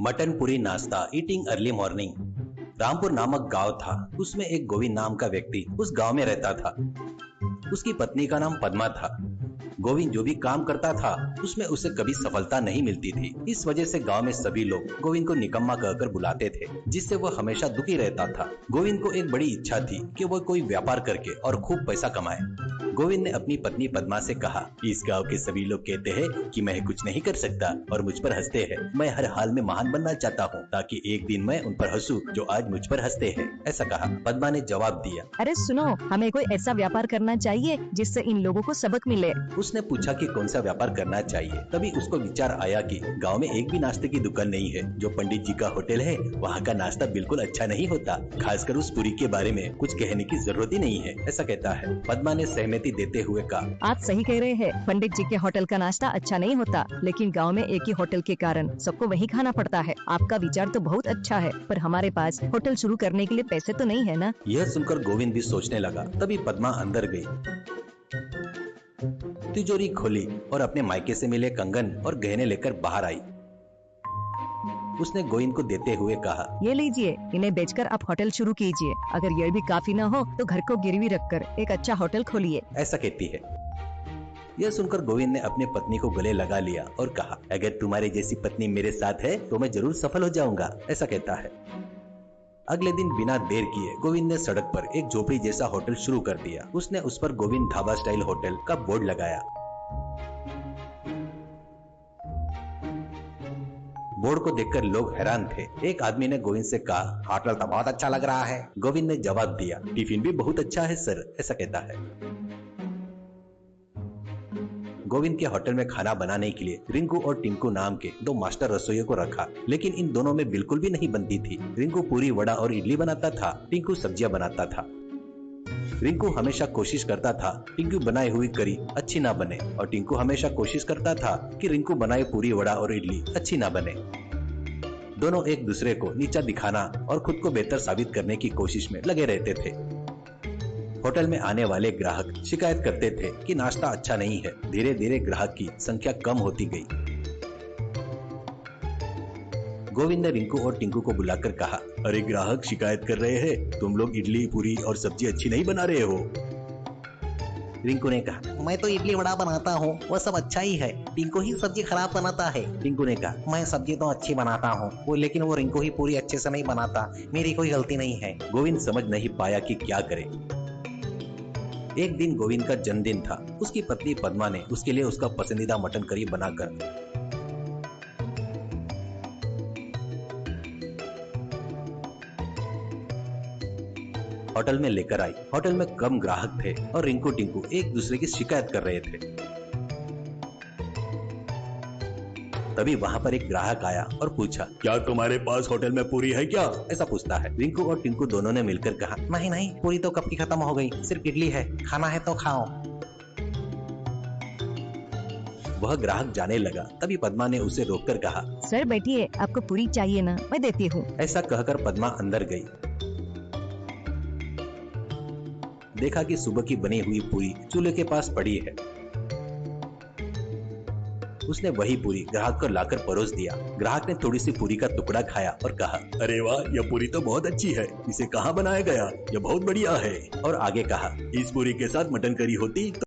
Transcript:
Mutton पूरी नाश्ता eating early morning. Rampur नामक गांव था। उसमें एक गोविंद नाम का व्यक्ति उस गांव में रहता था। उसकी पत्नी का नाम पद्मा था। गोविंद जो भी काम करता था उसमें उसे कभी सफलता नहीं मिलती थी। इस वजह से गांव में सभी लोग गोविंद को निकम्मा कहकर बुलाते थे, जिससे वह हमेशा दुखी रहता था। गोविंद को एक बड़ी इच्छा थी कि वह कोई व्यापार करके और खूब पैसा कमाए। गोविंद ने अपनी पत्नी पद्मा से कहा, इस गांव के सभी लोग कहते हैं कि मैं कुछ नहीं कर सकता और मुझ पर हंसते हैं। मैं हर हाल में महान बनना चाहता हूँ ताकि एक दिन मैं उन पर हंसूं जो आज मुझ पर हंसते हैं। ऐसा कहा। पद्मा ने जवाब दिया, अरे सुनो, हमें कोई ऐसा व्यापार करना चाहिए जिससे इन लोगों को सबक मिले। उसने पूछा कि कौन सा व्यापार करना चाहिए। तभी उसको विचार आया कि गांव में एक भी नाश्ते की दुकान नहीं है। जो पंडित जी का होटल है वहाँ का नाश्ता बिल्कुल अच्छा नहीं होता। खासकर उस पूरी के बारे में कुछ कहने की जरूरत ही नहीं है। ऐसा कहता है। पद्मा ने सहमति देते हुए कहा, आप सही कह रहे हैं। पंडित जी के होटल का नाश्ता अच्छा नहीं होता, लेकिन गांव में एक ही होटल के कारण सबको वही खाना पड़ता है। आपका विचार तो बहुत अच्छा है, पर हमारे पास होटल शुरू करने के लिए पैसे तो नहीं है ना। यह सुनकर गोविंद भी सोचने लगा। तभी पद्मा अंदर गई, तिजोरी खोली और अपने मायके से मिले कंगन और गहने लेकर बाहर आई। उसने गोविंद को देते हुए कहा, ये लीजिए, इन्हें बेचकर आप होटल शुरू कीजिए। अगर यह भी काफी न हो तो घर को गिरवी रखकर एक अच्छा होटल खोलिए। ऐसा कहती है। यह सुनकर गोविंद ने अपनी पत्नी को गले लगा लिया और कहा, अगर तुम्हारी जैसी पत्नी मेरे साथ है तो मैं जरूर सफल हो जाऊंगा। ऐसा कहता है। अगले दिन बिना देर किए गोविंद ने सड़क पर एक झोपड़ी जैसा होटल शुरू कर दिया। उसने उस पर गोविंद ढाबा स्टाइल होटल का बोर्ड लगाया। बोर्ड को देखकर लोग हैरान थे। एक आदमी ने गोविंद से कहा, होटल तो बहुत अच्छा लग रहा है। गोविंद ने जवाब दिया, टिफिन भी बहुत अच्छा है सर। ऐसा कहता है। गोविंद के होटल में खाना बनाने के लिए रिंकू और टिंकू नाम के दो मास्टर रसोइयों को रखा, लेकिन इन दोनों में बिल्कुल भी नहीं बनती थी। रिंकू पूरी, वड़ा और इडली बनाता था, टिंकू सब्जियां बनाता था। रिंकू हमेशा कोशिश करता था टिंकू बनाई हुई करी अच्छी ना बने, और टिंकू हमेशा कोशिश करता था कि रिंकू बनाई पूरी, वड़ा और इडली अच्छी ना बने। दोनों एक दूसरे को नीचा दिखाना और खुद को बेहतर साबित करने की कोशिश में लगे रहते थे। होटल में आने वाले ग्राहक शिकायत करते थे कि नाश्ता अच्छा नहीं है। धीरे धीरे ग्राहक की संख्या कम होती गई। गोविंद ने रिंकू और टिंकू को बुलाकर कहा, अरे ग्राहक शिकायत कर रहे हैं, तुम लोग इडली, पूरी और सब्जी अच्छी नहीं बना रहे हो। रिंकू ने कहा, मैं तो इडली वड़ा बनाता हूँ, वो सब अच्छा ही है। टिंकू ही सब्जी खराब बनाता है। टिंकू ने कहा, मैं सब्जी तो अच्छी बनाता हूँ, लेकिन वो रिंकू ही पूरी अच्छे से नहीं बनाता। मेरी कोई गलती नहीं है। गोविंद समझ नहीं पाया कि क्या करे। एक दिन गोविंद का जन्मदिन था। उसकी पत्नी पद्मा ने उसके लिए उसका पसंदीदा मटन करी बनाकर होटल में लेकर आई। होटल में कम ग्राहक थे और रिंकू टिंकू एक दूसरे की शिकायत कर रहे थे। तभी वहाँ पर एक ग्राहक आया और पूछा, क्या तुम्हारे पास होटल में पूरी है क्या? ऐसा पूछता है। रिंकू और टिंकू दोनों ने मिलकर कहा, नहीं नहीं, पूरी तो कब की खत्म हो गई, सिर्फ इडली है। खाना है तो खाओ। वह ग्राहक जाने लगा। तभी पद्मा ने उसे रोककर कहा, सर बैठिए, आपको पूरी चाहिए ना, मैं देती हूँ। ऐसा कहकर पद्मा अंदर गई। देखा कि सुबह की बनी हुई पूरी चूल्हे के पास पड़ी है। उसने वही पूरी ग्राहक को लाकर परोस दिया। ग्राहक ने थोड़ी सी पूरी का टुकड़ा खाया और कहा, अरे वाह, यह पूरी तो बहुत अच्छी है। इसे कहाँ बनाया गया? यह बहुत बढ़िया है। और आगे कहा, इस पूरी के साथ मटन करी होती तो